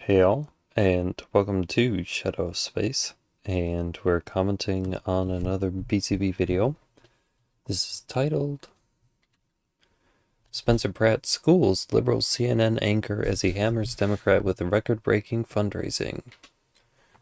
Hey all, and welcome to Shadow Space, and we're commenting on another BCB video. This is titled Spencer Pratt schools liberal CNN anchor as he hammers Democrat with record-breaking fundraising.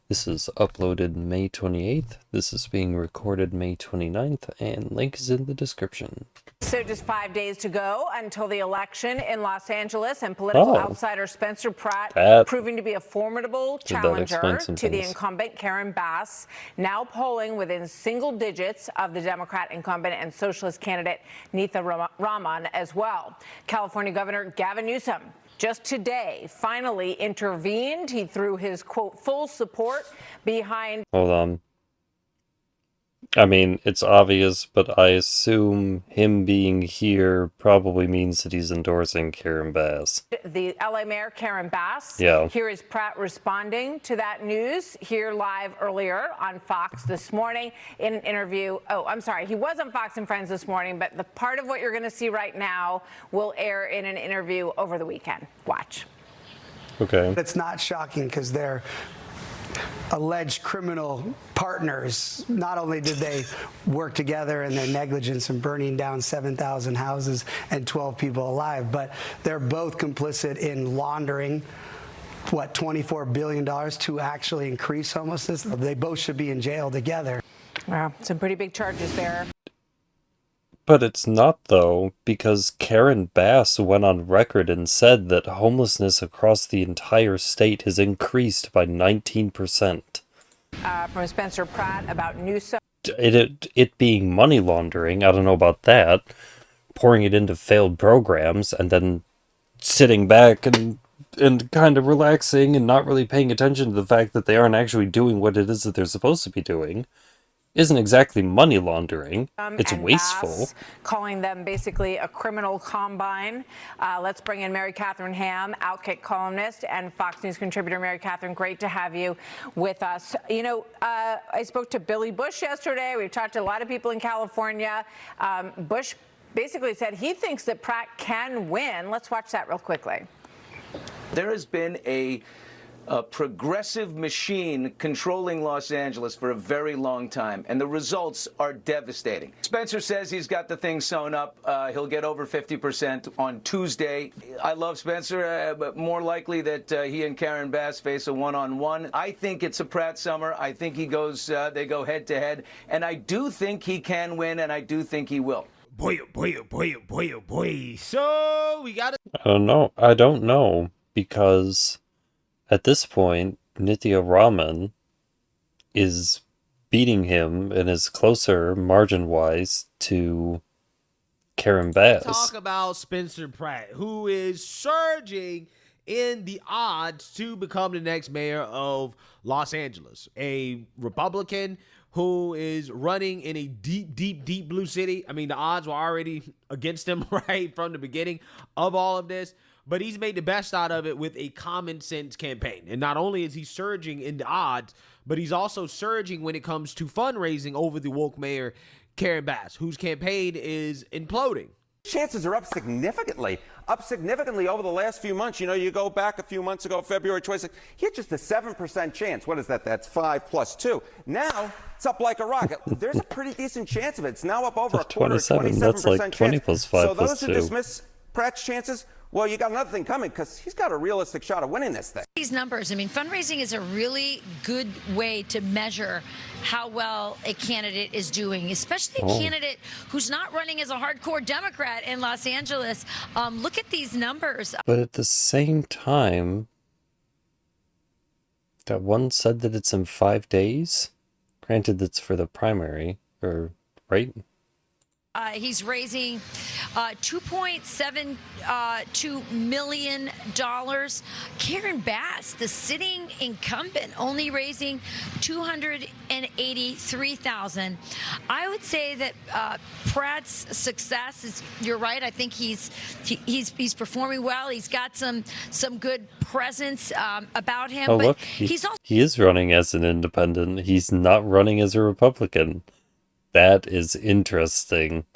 This is uploaded May 28th. This is being recorded May 29th, and link is in the description. So just 5 days to go until the election in Los Angeles, and political outsider Spencer Pratt proving to be a formidable challenger to the incumbent Karen Bass, now polling within single digits of the Democrat incumbent and socialist candidate Neetha Raman as well. California Governor Gavin Newsom just today finally intervened. He threw his, quote, full support behind... Hold on. I mean, it's obvious, but I assume him being here probably means that he's endorsing Karen Bass. The LA Mayor, Karen Bass. Yeah. Here is Pratt responding to that news here live earlier on Fox this morning in an interview. Oh, I'm sorry. He was on Fox and Friends this morning, but the part of what you're going to see right now will air in an interview over the weekend. Watch. Okay. It's not shocking because they're alleged criminal partners. Not only did they work together in their negligence in burning down 7,000 houses and 12 people alive, but they're both complicit in laundering, what, $24 billion to actually increase homelessness. They both should be in jail together. Wow, some pretty big charges there. But it's not, though, because Karen Bass went on record and said that homelessness across the entire state has increased by 19%. From Spencer Pratt about Newsom. It being money laundering, I don't know about that, pouring it into failed programs and then sitting back and kind of relaxing and not really paying attention to the fact that they aren't actually doing what it is that they're supposed to be doing. Isn't exactly money laundering. It's wasteful. Bass, calling them basically a criminal combine. Let's bring in Mary Catherine Ham, Outkick columnist and Fox News contributor. Mary Catherine, great to have you with us. You know, I spoke to Billy Bush yesterday. We've talked to a lot of people in California. Bush basically said he thinks that Pratt can win. Let's watch that real quickly. There has been a progressive machine controlling Los Angeles for a very long time, and the results are devastating. Spencer says he's got the thing sewn up. He'll get over 50% on Tuesday. I love Spencer, but more likely that he and Karen Bass face a one-on-one. I think it's a Pratt summer. I think they go head-to-head, and I do think he can win, and I do think he will. Boy, oh boy, oh boy, oh boy, oh boy. So, we got it. I don't know, because at this point, Neetha Raman is beating him and is closer, margin-wise, to Karen Bass. Talk about Spencer Pratt, who is surging in the odds to become the next mayor of Los Angeles. A Republican who is running in a deep, deep, deep blue city. I mean, the odds were already against him, right, from the beginning of all of this. But he's made the best out of it with a common sense campaign. And not only is he surging in the odds, but he's also surging when it comes to fundraising over the woke mayor, Karen Bass, whose campaign is imploding. Chances are up significantly over the last few months. You know, you go back a few months ago, February 26th, he had just a 7% chance. What is that? That's 5 plus 2. Now it's up like a rocket. There's a pretty decent chance of it. It's now up over a quarter, 27%. That's like 20 plus 5 so plus 2. So those who dismiss Pratt's chances, well, you got another thing coming because he's got a realistic shot of winning this thing. These numbers, I mean, fundraising is a really good way to measure how well a candidate is doing, especially a candidate who's not running as a hardcore Democrat in Los Angeles. Look at these numbers. But at the same time, that one said that it's in 5 days. Granted, that's for the primary, right? He's raising $2.72 million. Karen Bass, the sitting incumbent, only raising $283,000. I would say that Pratt's success is, you're right, I think he's performing well. He's got some good presence about him. Oh, but look, he is running as an independent. He's not running as a Republican. That is interesting.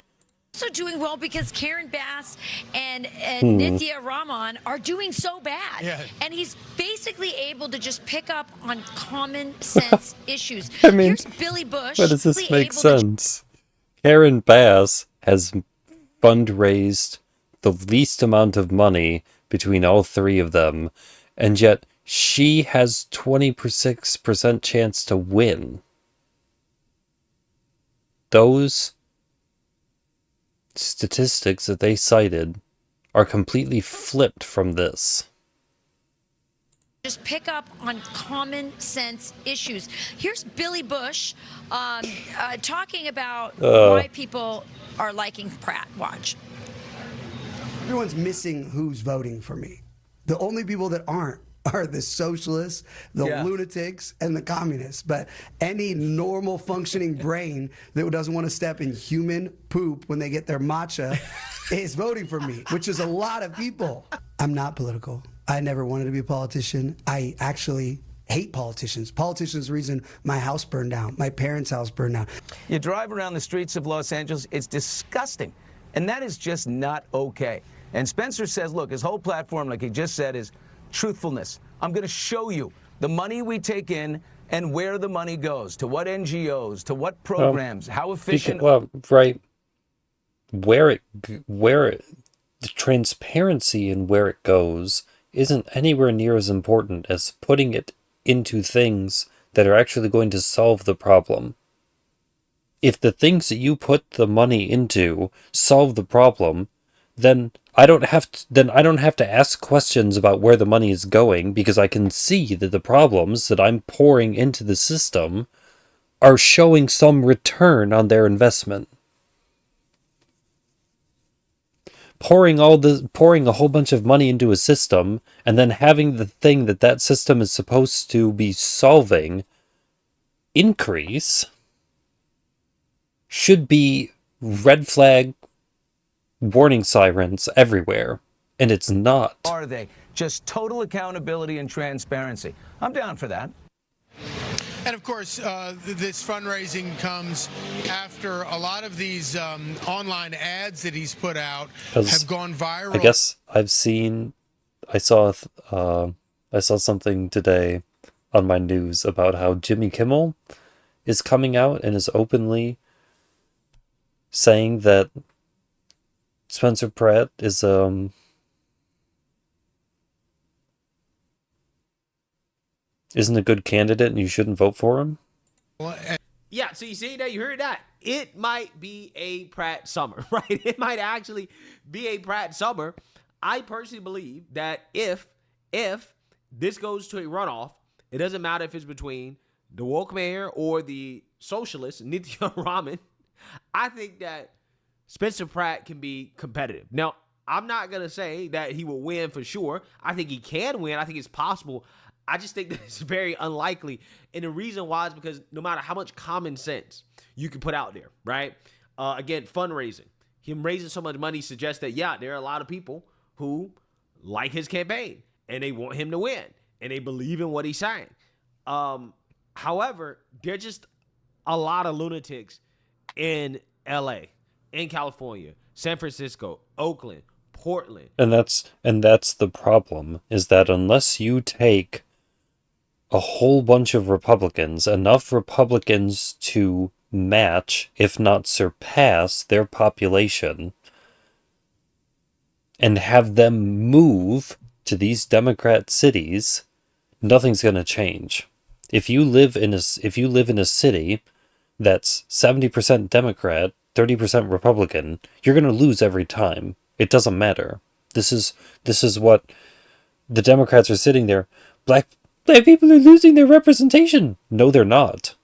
Also doing well because Karen Bass and Nithya Raman are doing so bad. Yeah. And he's basically able to just pick up on common sense issues. I mean, here's Billy Bush. why does this make sense? Karen Bass has fundraised the least amount of money between all three of them, and yet she has 26% chance to win. Those statistics that they cited are completely flipped from this. Just pick up on common sense issues. Here's Billy Bush talking about why people are liking Pratt. Watch. Everyone's missing who's voting for me. The only people that aren't are the socialists, the lunatics, and the communists. But any normal functioning brain that doesn't want to step in human poop when they get their matcha is voting for me, which is a lot of people. I'm not political. I never wanted to be a politician. I actually hate politicians. Politicians are the reason my house burned down, my parents' house burned down. You drive around the streets of Los Angeles, it's disgusting. And that is just not okay. And Spencer says, look, his whole platform, like he just said, is truthfulness. I'm going to show you the money we take in and where the money goes, to what NGOs, to what programs, how efficient. Right. Where the transparency in where it goes isn't anywhere near as important as putting it into things that are actually going to solve the problem. If the things that you put the money into solve the problem, then I don't have to ask questions about where the money is going, because I can see that the problems that I'm pouring into the system are showing some return on their investment. Pouring a whole bunch of money into a system and then having the thing that system is supposed to be solving increase should be red flag warning sirens everywhere, and it's not. Are they? Just total accountability and transparency. I'm down for that. And of course, this fundraising comes after a lot of these online ads that he's put out have gone viral. I guess I saw something today on my news about how Jimmy Kimmel is coming out and is openly saying that Spencer Pratt is isn't a good candidate and you shouldn't vote for him. Yeah, so you see that, you heard that. It might be a Pratt summer, right? It might actually be a Pratt summer. I personally believe that if this goes to a runoff, it doesn't matter if it's between the woke mayor or the socialist, Nithya Raman. I think that Spencer Pratt can be competitive. Now, I'm not going to say that he will win for sure. I think he can win. I think it's possible. I just think that it's very unlikely. And the reason why is because no matter how much common sense you can put out there, right? Again, fundraising. Him raising so much money suggests that, yeah, there are a lot of people who like his campaign and they want him to win and they believe in what he's saying. However, there's just a lot of lunatics in LA, in California, San Francisco, Oakland, Portland. And that's the problem, is that unless you take a whole bunch of Republicans, enough Republicans to match, if not surpass, their population, and have them move to these Democrat cities, nothing's going to change. If you live in a city that's 70% Democrat, 30% Republican, you're going to lose every time. It doesn't matter. This is what the Democrats are sitting there. Black people are losing their representation. No, they're not.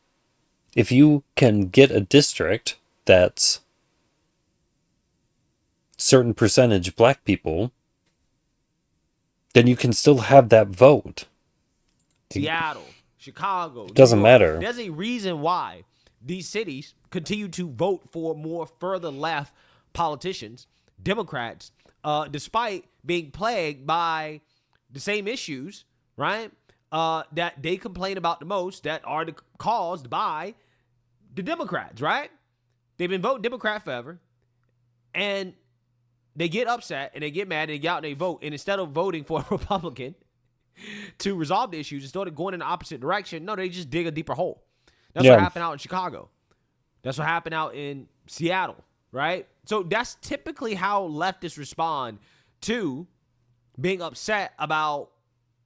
If you can get a district that's certain percentage black people, then you can still have that vote. Seattle, Chicago. Doesn't matter. There's a reason why these cities continue to vote for more further left politicians, Democrats, despite being plagued by the same issues, right? That they complain about the most, that are caused by the Democrats, right? They've been voting Democrat forever. And they get upset and they get mad and they get out and they vote. And instead of voting for a Republican to resolve the issues, instead of going in the opposite direction, no, they just dig a deeper hole. That's what happened out in Chicago. That's what happened out in Seattle, right? So that's typically how leftists respond to being upset about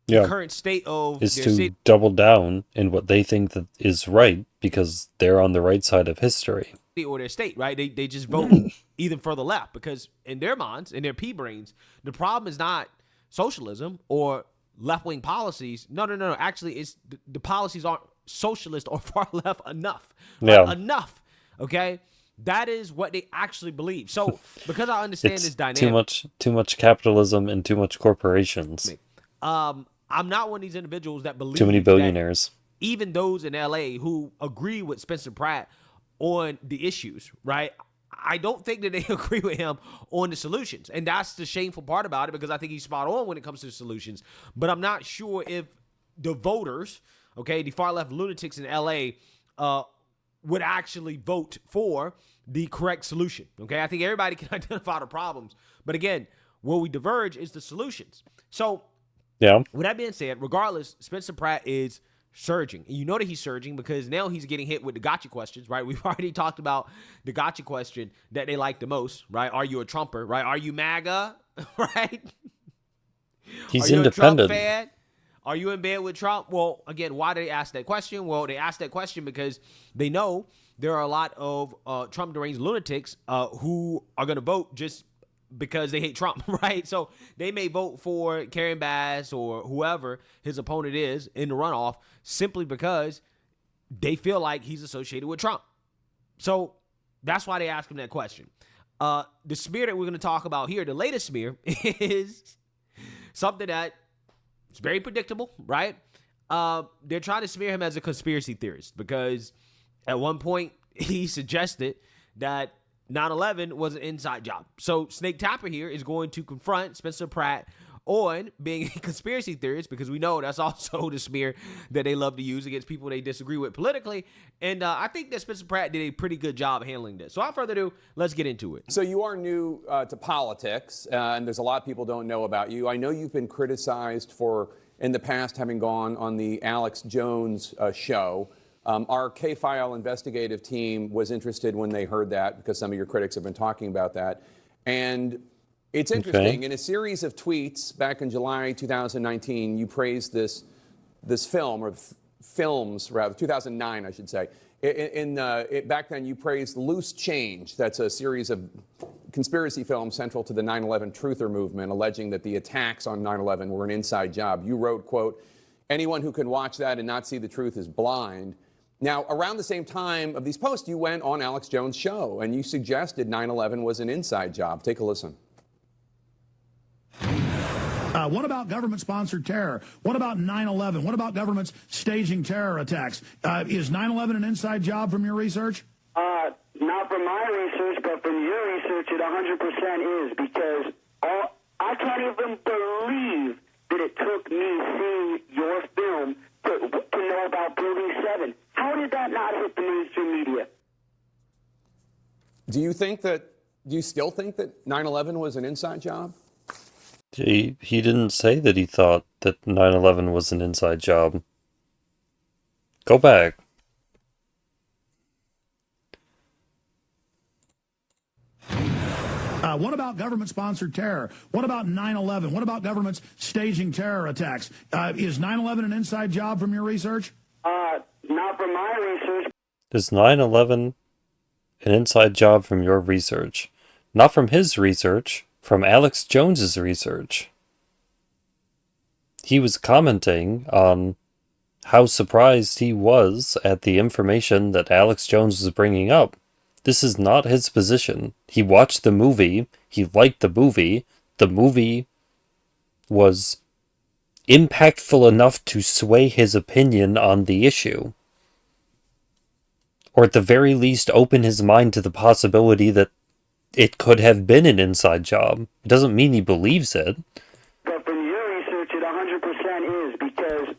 the current state of is to double down in what they think that is right because they're on the right side of history. Or their state, right? They just vote even further left because in their minds, in their pea brains, the problem is not socialism or left-wing policies. No. Actually, it's the policies aren't socialist or far left enough. Right? Enough, okay? That is what they actually believe. So because I understand this dynamic. Too much capitalism and too much corporations. I'm not one of these individuals that believe too many billionaires. Even those in LA who agree with Spencer Pratt on the issues, right? I don't think that they agree with him on the solutions. And that's the shameful part about it because I think he's spot on when it comes to the solutions. But I'm not sure if the voters, okay, the far left lunatics in LA would actually vote for the correct solution, okay? I think everybody can identify the problems. But again, where we diverge is the solutions. So with that being said, regardless, Spencer Pratt is surging. And you know that he's surging because now he's getting hit with the gotcha questions, right? We've already talked about the gotcha question that they like the most, right? Are you a Trumper, right? Are you MAGA, right? He's independent. Trump fan? Are you in bed with Trump? Well, again, why do they ask that question? Well, they ask that question because they know there are a lot of Trump deranged lunatics who are going to vote just because they hate Trump, right? So they may vote for Karen Bass or whoever his opponent is in the runoff simply because they feel like he's associated with Trump. So that's why they ask him that question. The smear that we're going to talk about here, the latest smear, is something that is very predictable, right? They're trying to smear him as a conspiracy theorist because at one point he suggested that 9/11 was an inside job. So Snake Tapper here is going to confront Spencer Pratt on being a conspiracy theorist because we know that's also the smear that they love to use against people they disagree with politically. And I think that Spencer Pratt did a pretty good job handling this. So without further ado, let's get into it. So you are new to politics, and there's a lot of people don't know about you. I know you've been criticized for, in the past, having gone on the Alex Jones show. Our K-File investigative team was interested when they heard that because some of your critics have been talking about that. And it's interesting. Okay. In a series of tweets back in July 2019, you praised this film, or films rather, 2009, I should say. Back then, you praised Loose Change. That's a series of conspiracy films central to the 9/11 truther movement, alleging that the attacks on 9/11 were an inside job. You wrote, quote, "Anyone who can watch that and not see the truth is blind." Now, around the same time of these posts, you went on Alex Jones' show, and you suggested 9/11 was an inside job. Take a listen. What about government-sponsored terror? What about 9/11? What about governments staging terror attacks? Is 9/11 an inside job from your research? Not from my research, but from your research, it 100% is, because I can't even believe that it took me seeing your film to know about Building 7. How did that not hit the mainstream media? Do you still think that 9/11 was an inside job? He didn't say that he thought that 9/11 was an inside job. Go back. What about government-sponsored terror? What about 9/11? What about governments staging terror attacks? Is 9/11 an inside job from your research? Not from my research. Is 9/11 an inside job from your research? Not from his research, from Alex Jones's research. He was commenting on how surprised he was at the information that Alex Jones was bringing up. This is not his position. He watched the movie. He liked the movie. The movie was impactful enough to sway his opinion on the issue. Or at the very least, open his mind to the possibility that it could have been an inside job. It doesn't mean he believes it. But from your research, it 100% is, because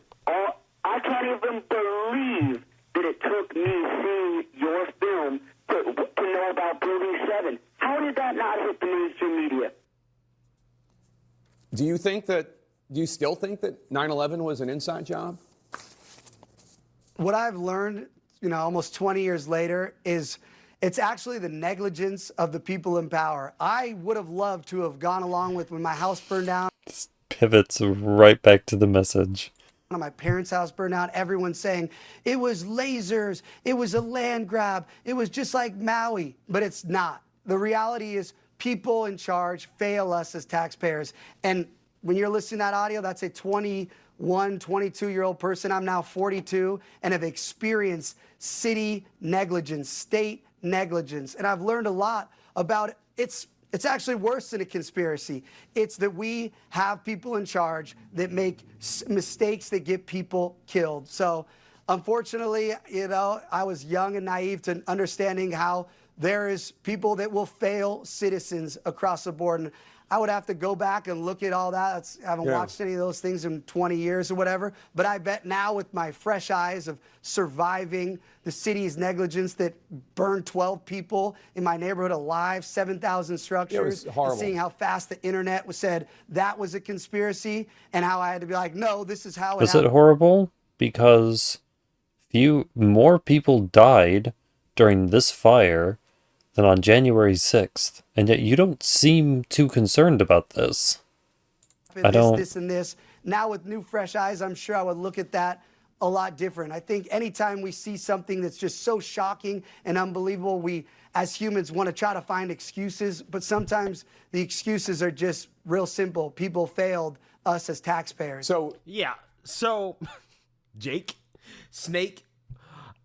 I can't even believe that it took me seeing your film to know about Building 7. How did that not hit you still think that 9/11 was an inside job? What I've learned, almost 20 years later, is it's actually the negligence of the people in power. I would have loved to have gone along with when my house burned down. Pivots right back to the message. My parents' house burned down. Everyone's saying it was lasers. It was a land grab. It was just like Maui, but it's not. The reality is people in charge fail us as taxpayers. And when you're listening to that audio, that's a 21, 22-year-old person. I'm now 42 and have experienced city negligence, state negligence. And I've learned a lot about it. It's actually worse than a conspiracy. It's that we have people in charge that make mistakes that get people killed. So unfortunately, I was young and naive to understanding how there is people that will fail citizens across the board. And I would have to go back and look at all that. I haven't watched any of those things in 20 years or whatever. But I bet now with my fresh eyes of surviving the city's negligence that burned 12 people in my neighborhood alive, 7,000 structures, and seeing how fast the internet was said that was a conspiracy, and how I had to be like, no, this is how it Was it horrible? Because more people died during this fire than on January 6th, and yet you don't seem too concerned about this. This and this. Now with new fresh eyes, I'm sure I would look at that a lot different. I think anytime we see something that's just so shocking and unbelievable, we as humans want to try to find excuses, but sometimes the excuses are just real simple. People failed us as taxpayers. So Jake, Snake,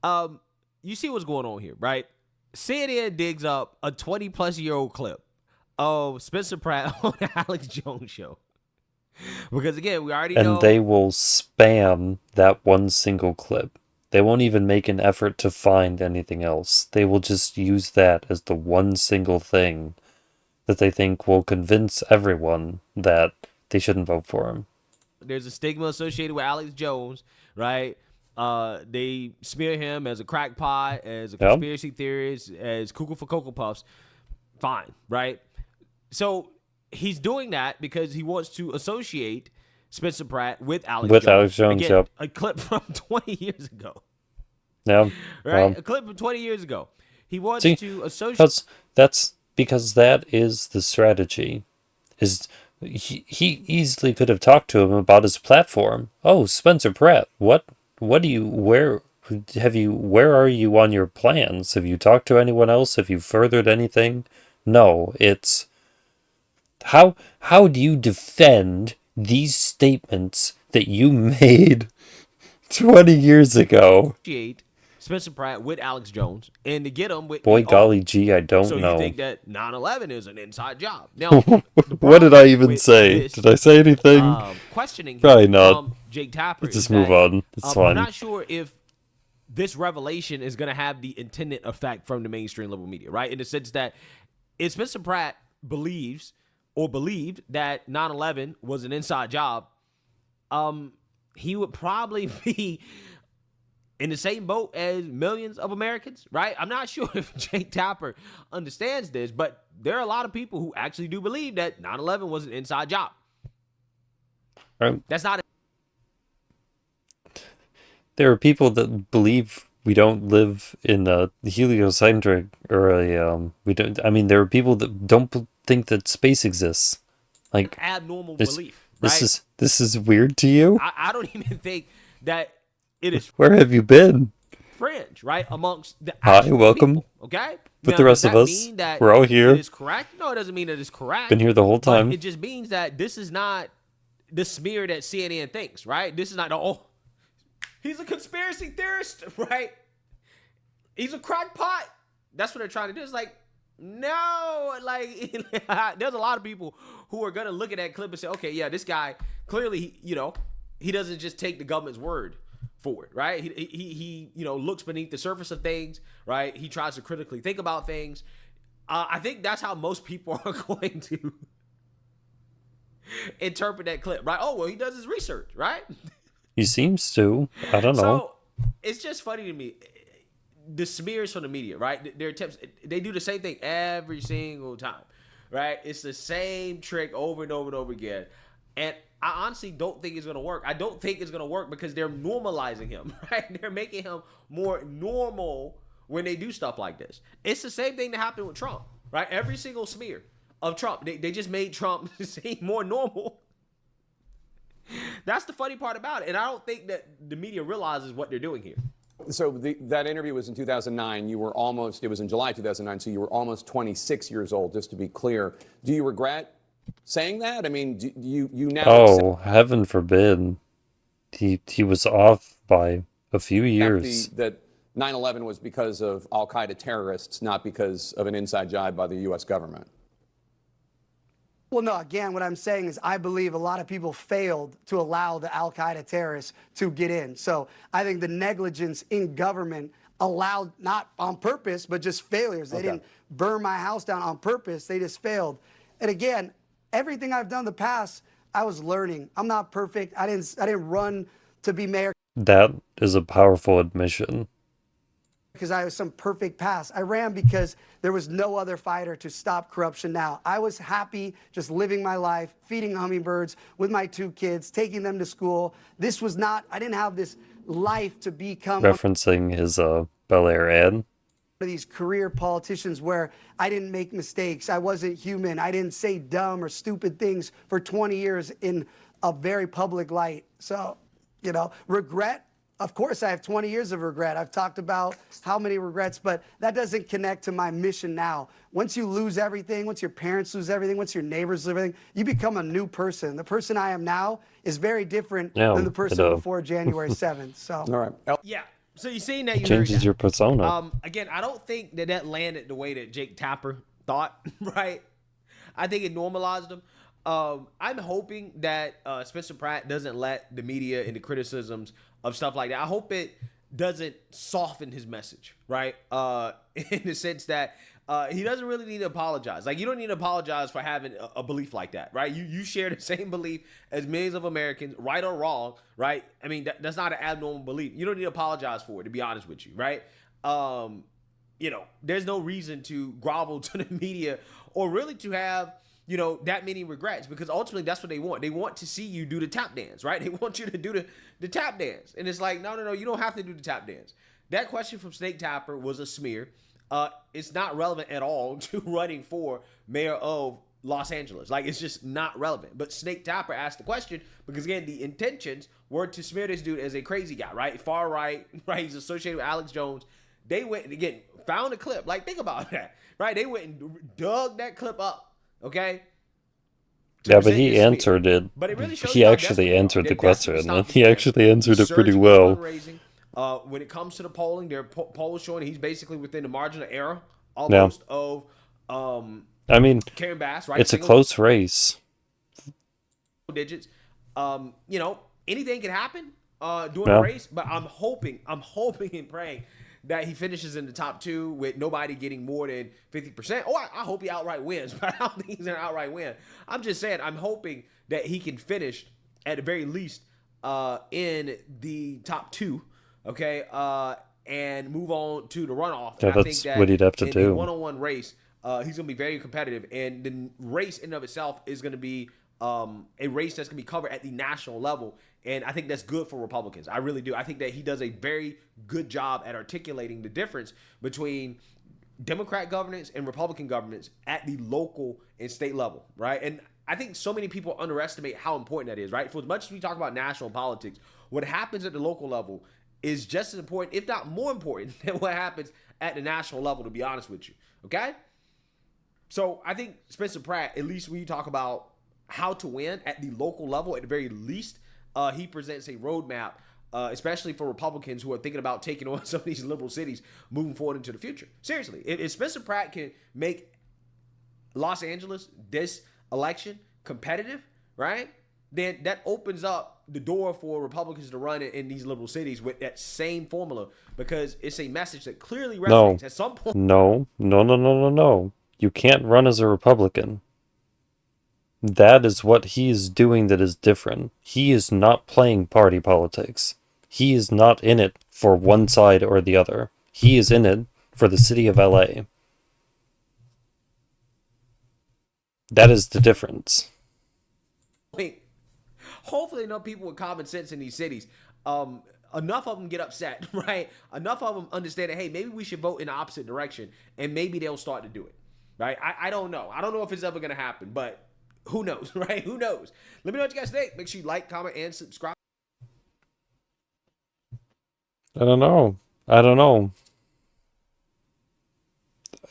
you see what's going on here, right? CNN digs up a 20-plus-year-old clip of Spencer Pratt on the Alex Jones show. Because, again, we already know... And they will spam that one single clip. They won't even make an effort to find anything else. They will just use that as the one single thing that they think will convince everyone that they shouldn't vote for him. There's a stigma associated with Alex Jones, right? They smear him as a crackpot, as a conspiracy theorist, as cuckoo for Cocoa Puffs. Fine, right? So he's doing that because he wants to associate Spencer Pratt with Alex Jones. Alex Jones, Again, a clip from 20 years ago. Yeah. Right? A clip from 20 years ago. He wants to associate... That's because that is the strategy. He easily could have talked to him about his platform. Oh, Spencer Pratt, where are you on your plans? Have you talked to anyone else? Have you furthered anything? No, it's how do you defend these statements that you made 20 years ago? Spencer Pratt with Alex Jones, and to get him with... Boy, golly gee, I don't know. So you think that 9/11 is an inside job. Now, what did I even say? Did I say anything? Questioning Probably not. Jake Tapper. Let's just move on. It's fine. I'm not sure if this revelation is going to have the intended effect from the mainstream liberal media, right? In the sense that if Spencer Pratt believed that 9/11 was an inside job, he would probably be in the same boat as millions of Americans, right? I'm not sure if Jake Tapper understands this, but there are a lot of people who actually do believe that 9/11 was an inside job. That's not... There are people that believe we don't live in a heliocentric or we don't. I mean, there are people that don't think that space exists. Like abnormal belief. Right? This is weird to you. I don't even think that it is. Where have you been? Fringe, right? Amongst the hi, welcome. People, okay, with now, the rest of us, we're all here. It is correct. No, it doesn't mean that it's correct. Been here the whole time. It just means that this is not the smear that CNN thinks, right? This is not he's a conspiracy theorist, right? He's a crackpot. That's what they're trying to do. It's like, no, like there's a lot of people who are gonna look at that clip and say, okay, yeah, this guy clearly, he doesn't just take the government's word for it, right? He looks beneath the surface of things, right? He tries to critically think about things. I think that's how most people are going to interpret that clip, right? Oh, well, he does his research, right? He seems to. I don't know. So it's just funny to me. The smears from the media, right? Their attempts, they do the same thing every single time, right? It's the same trick over and over and over again. And I honestly don't think it's going to work. I don't think it's going to work because they're normalizing him, right? They're making him more normal when they do stuff like this. It's the same thing that happened with Trump, right? Every single smear of Trump, they just made Trump seem more normal. That's the funny part about it. And I don't think that the media realizes what they're doing here. So that interview was in 2009. You were almost, it was in July 2009, so you were almost 26 years old, just to be clear. Do you regret saying that? I mean, do you now... Oh, heaven forbid. He was off by a few years. That 9/11 was because of al-Qaeda terrorists, not because of an inside job by the U.S. government. Well, no, again, what I'm saying is I believe a lot of people failed to allow the al-Qaeda terrorists to get in. So I think the negligence in government allowed, not on purpose, but just failures. They didn't burn my house down on purpose. They just failed. And again, everything I've done in the past, I was learning. I'm not perfect. I didn't run to be mayor. That is a powerful admission. Because I was some perfect past. I ran because there was no other fighter to stop corruption now. I was happy just living my life, feeding hummingbirds with my 2 kids, taking them to school. This was not, I didn't have this life to become... Referencing his Bel Air ad. These career politicians where I didn't make mistakes. I wasn't human. I didn't say dumb or stupid things for 20 years in a very public light. So, you know, regret. Of course, I have 20 years of regret. I've talked about how many regrets, but that doesn't connect to my mission now. Once you lose everything, once your parents lose everything, once your neighbors lose everything, you become a new person. The person I am now is very different than the person before January 7th. So, all right. Yeah. So you're saying that you changes your persona. Again, I don't think that landed the way that Jake Tapper thought, right? I think it normalized him. I'm hoping that Spencer Pratt doesn't let the media and the criticisms of stuff like that. I hope it doesn't soften his message, right? In the sense that he doesn't really need to apologize. Like, you don't need to apologize for having a belief like that, right? You share the same belief as millions of Americans, right or wrong, right? I mean, that's not an abnormal belief. You don't need to apologize for it, to be honest with you, right? You know, there's no reason to grovel to the media or really to have, you know, that many regrets, because ultimately that's what they want. They want to see you do the tap dance, right? They want you to do the tap dance. And it's like, no, you don't have to do the tap dance. That question from Snake Tapper was a smear. It's not relevant at all to running for mayor of Los Angeles. Like, it's just not relevant. But Snake Tapper asked the question because, again, the intentions were to smear this dude as a crazy guy, right? Far right, right? He's associated with Alex Jones. They went and, again, found a clip. Like, think about that, right? They went and dug that clip up, okay? Yeah, but he answered it. But it really shows he actually answered the question, and he actually answered it pretty well. When it comes to the polling, there are polls showing he's basically within the margin of error almost of I mean, Karen Bass, right? It's a close race. Digits. You know, anything can happen during the race, but I'm hoping and praying that he finishes in the top 2 with nobody getting more than 50%. Oh, I hope he outright wins, but I don't think he's going to outright win. I'm just saying, I'm hoping that he can finish at the very least in the top 2, okay, and move on to the runoff. Yeah, and that's what he'd have to do. In the one-on-one race, he's going to be very competitive, and the race in and of itself is going to be a race that's going to be covered at the national level. And I think that's good for Republicans. I really do. I think that he does a very good job at articulating the difference between Democrat governance and Republican governance at the local and state level, right? And I think so many people underestimate how important that is, right? For as much as we talk about national politics, what happens at the local level is just as important, if not more important, than what happens at the national level, to be honest with you, okay? So I think Spencer Pratt, at least when you talk about how to win at the local level, at the very least, he presents a roadmap, especially for Republicans who are thinking about taking on some of these liberal cities moving forward into the future. Seriously, if Spencer Pratt can make Los Angeles, this election, competitive, right, then that opens up the door for Republicans to run in these liberal cities with that same formula, because it's a message that clearly resonates at some point. No. You can't run as a Republican. That is what he is doing that is different. He is not playing party politics. He is not in it for one side or the other. He is in it for the city of LA. That is the difference. hopefully enough people with common sense in these cities, enough of them get upset, right? Enough of them understand that, hey, maybe we should vote in the opposite direction, and maybe they'll start to do it, right? I don't know. I don't know if it's ever going to happen, but who knows, right? Who knows? Let me know what you guys think. Make sure you like, comment, and subscribe. I don't know. I don't know.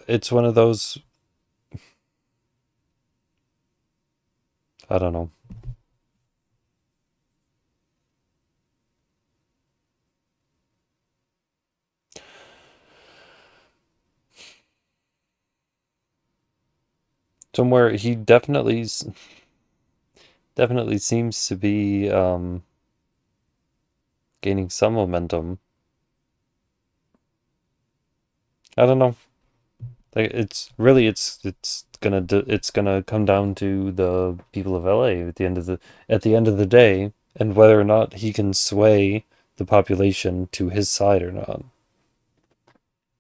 It's one of those... I don't know. Somewhere he definitely seems to be gaining some momentum. I don't know. Like, it's gonna come down to the people of LA at the end of the day, and whether or not he can sway the population to his side or not.